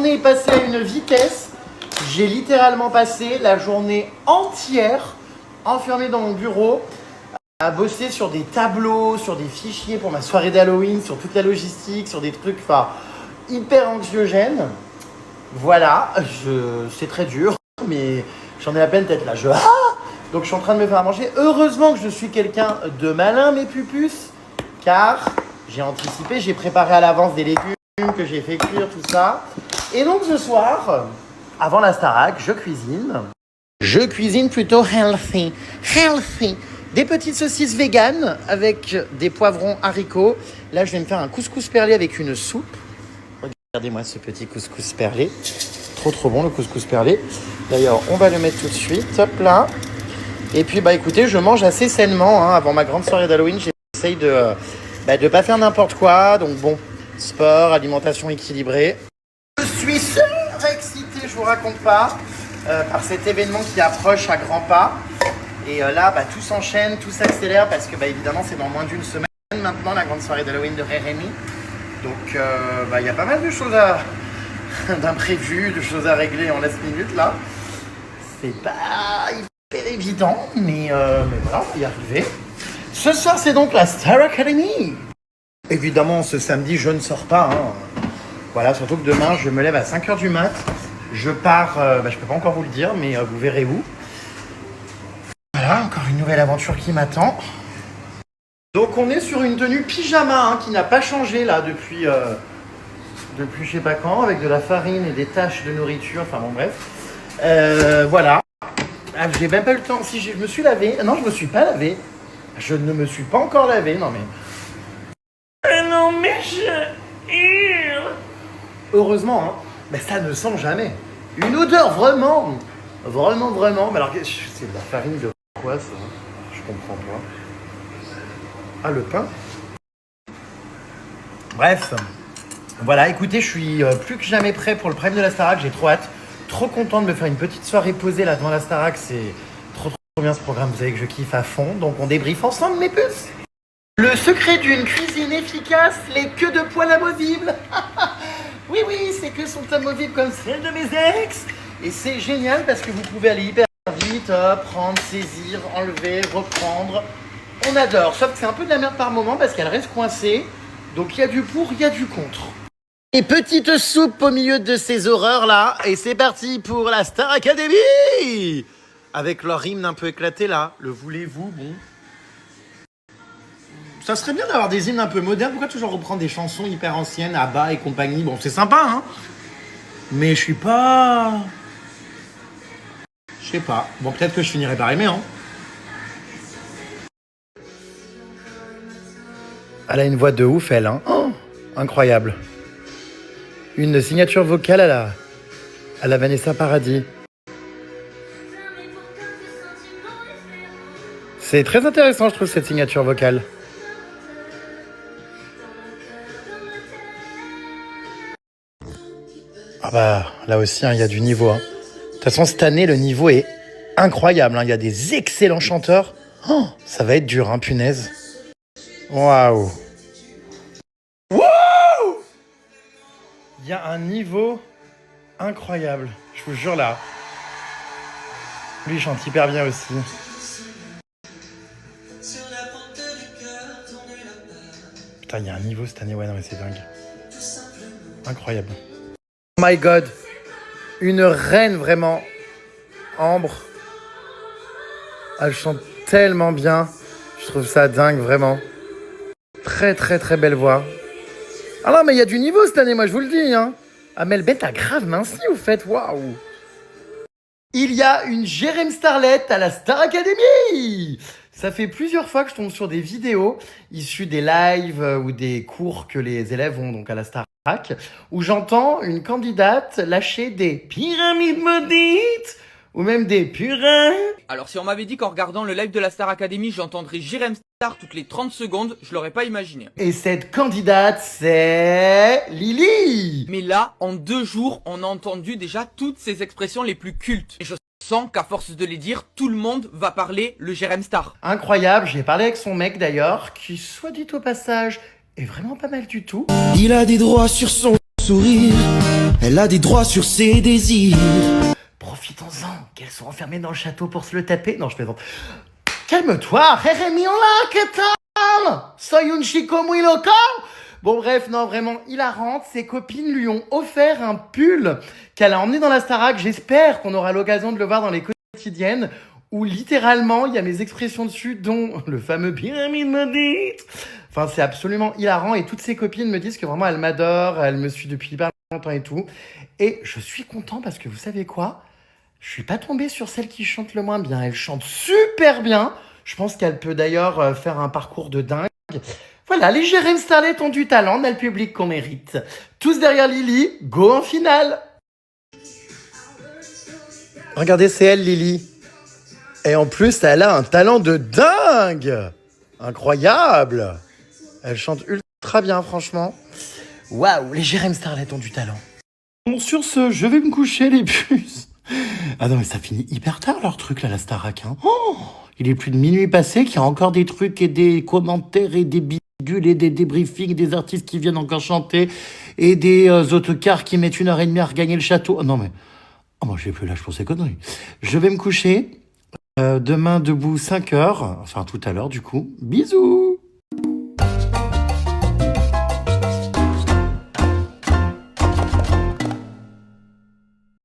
journée est passée à une vitesse. J'ai littéralement passé la journée entière enfermé dans mon bureau à bosser sur des tableaux, sur des fichiers pour ma soirée d'Halloween, sur toute la logistique, sur des trucs hyper anxiogènes. Voilà, c'est très dur, mais j'en ai à peine tête là. Donc je suis en train de me faire à manger. Heureusement que je suis quelqu'un de malin, mes pupus, car j'ai anticipé, j'ai préparé à l'avance des légumes que j'ai fait cuire, tout ça. Et donc ce soir, avant la Starac, je cuisine. Je cuisine plutôt healthy. Des petites saucisses véganes avec des poivrons haricots. Là, je vais me faire un couscous perlé avec une soupe. Regardez-moi ce petit couscous perlé. Trop bon le couscous perlé. D'ailleurs, on va le mettre tout de suite. Hop là. Et puis, écoutez, je mange assez sainement. Avant ma grande soirée d'Halloween, j'essaye de pas faire n'importe quoi. Donc bon, sport, alimentation équilibrée. Je suis surexcité, je vous raconte pas, par cet événement qui approche à grands pas. Et là, tout s'enchaîne, tout s'accélère parce que évidemment, c'est dans moins d'une semaine maintenant la grande soirée d'Halloween de Rémi. Donc, il y a pas mal de choses d'imprévus, de choses à régler en last minute là. C'est pas hyper évident, mais voilà, on va y arriver. Ce soir, c'est donc la Star Academy. Évidemment, ce samedi, je ne sors pas. Voilà, surtout que demain, je me lève à 5h du mat. Je pars, je peux pas encore vous le dire, mais vous verrez où. Voilà, encore une nouvelle aventure qui m'attend. Donc on est sur une tenue pyjama qui n'a pas changé là depuis je sais pas quand, avec de la farine et des taches de nourriture, enfin bon bref. Voilà. J'ai même pas eu le temps. Si je me suis lavé. Non, je me suis pas lavé. Je ne me suis pas encore lavé, non mais. Non mais heureusement, ça ne sent jamais. Une odeur vraiment. Mais alors, c'est de la farine de quoi ça? Je comprends pas. Ah, le pain. Bref. Voilà, écoutez, je suis plus que jamais prêt pour le prime de la Starac. J'ai trop hâte. Trop content de me faire une petite soirée posée là devant la Starac. C'est trop bien ce programme. Vous savez que je kiffe à fond. Donc on débriefe ensemble, mes puces. Le secret d'une cuisine efficace, les queues de poêle amovibles. Oui, ces queues sont amovibles comme celles de mes ex. Et c'est génial parce que vous pouvez aller hyper vite, prendre, saisir, enlever, reprendre. On adore, sauf que c'est un peu de la merde par moment parce qu'elle reste coincée. Donc il y a du pour, il y a du contre. Et petite soupe au milieu de ces horreurs là. Et c'est parti pour la Star Academy. Avec leur hymne un peu éclaté là. Le voulez-vous, bon. Ça serait bien d'avoir des hymnes un peu modernes. Pourquoi toujours reprendre des chansons hyper anciennes, ABBA et compagnie? Bon, c'est sympa, mais je suis pas... Je sais pas. Bon, peut-être que je finirai par aimer, Elle a une voix de ouf, elle, Oh, incroyable. Une signature vocale à la Vanessa Paradis. C'est très intéressant, je trouve, cette signature vocale. Là aussi, il y a du niveau. De toute façon, cette année, le niveau est incroyable. Il y a des excellents chanteurs. Oh, ça va être dur, punaise. Waouh. Il y a un niveau incroyable. Je vous jure, là. Lui, il chante hyper bien aussi. Putain, il y a un niveau cette année. Ouais, non, mais c'est dingue. Incroyable. Oh my god. Une reine, vraiment. Ambre. Elle chante tellement bien. Je trouve ça dingue, vraiment. Très, très, très belle voix. Ah non, mais il y a du niveau cette année, moi, je vous le dis, Amel Bent a grave minci, au fait. Waouh. Il y a une Jérém Starlet à la Star Academy. Ça fait plusieurs fois que je tombe sur des vidéos issues des lives ou des cours que les élèves ont donc à la Starac, où j'entends une candidate lâcher des pyramides maudites ou même des purins. Alors si on m'avait dit qu'en regardant le live de la Star Academy, j'entendrais Jérém Star toutes les 30 secondes, je l'aurais pas imaginé. Et cette candidate, c'est Lily. Mais là, en 2 jours, on a entendu déjà toutes ces expressions les plus cultes. Et je sens qu'à force de les dire, tout le monde va parler le Jérém Star. Incroyable, j'ai parlé avec son mec d'ailleurs, qui, soit dit au passage, est vraiment pas mal du tout. Il a des droits sur son sourire, elle a des droits sur ses désirs. Profitons-en, qu'elles sont enfermées dans le château pour se le taper. Non, je plaisante. Calme-toi, Jérémy, hola, ¿qué tal? Soy un chico muy loco. Bon bref, non, vraiment hilarante. Ses copines lui ont offert un pull qu'elle a emmené dans la Starac. J'espère qu'on aura l'occasion de le voir dans les quotidiennes où littéralement, il y a mes expressions dessus, dont le fameux pyramide maudite. Enfin, c'est absolument hilarant et toutes ses copines me disent que vraiment, elles m'adorent, elles me suivent depuis hyper longtemps et tout. Et je suis content parce que vous savez quoi? Je suis pas tombé sur celle qui chante le moins bien. Elle chante super bien. Je pense qu'elle peut d'ailleurs faire un parcours de dingue. Voilà, les Jérém Starlet ont du talent, on a le public qu'on mérite. Tous derrière Lily, go en finale. Regardez, c'est elle, Lily. Et en plus, elle a un talent de dingue. Incroyable. Elle chante ultra bien, franchement. Waouh, les Jérém Starlet ont du talent. Bon, sur ce, je vais me coucher, les puces. Ah non, mais ça finit hyper tard, leur truc, là, la Starac. Hein. Oh, il est plus de minuit passé, qu'il y a encore des trucs et des commentaires et des bidules et des débriefings, des artistes qui viennent encore chanter et des autocars qui mettent 1h30 à regagner le château. Oh, non, mais... Oh, moi, j'ai plus l'âge pour ces conneries. Je vais me coucher. Demain, debout, 5h. Enfin, tout à l'heure, du coup. Bisous!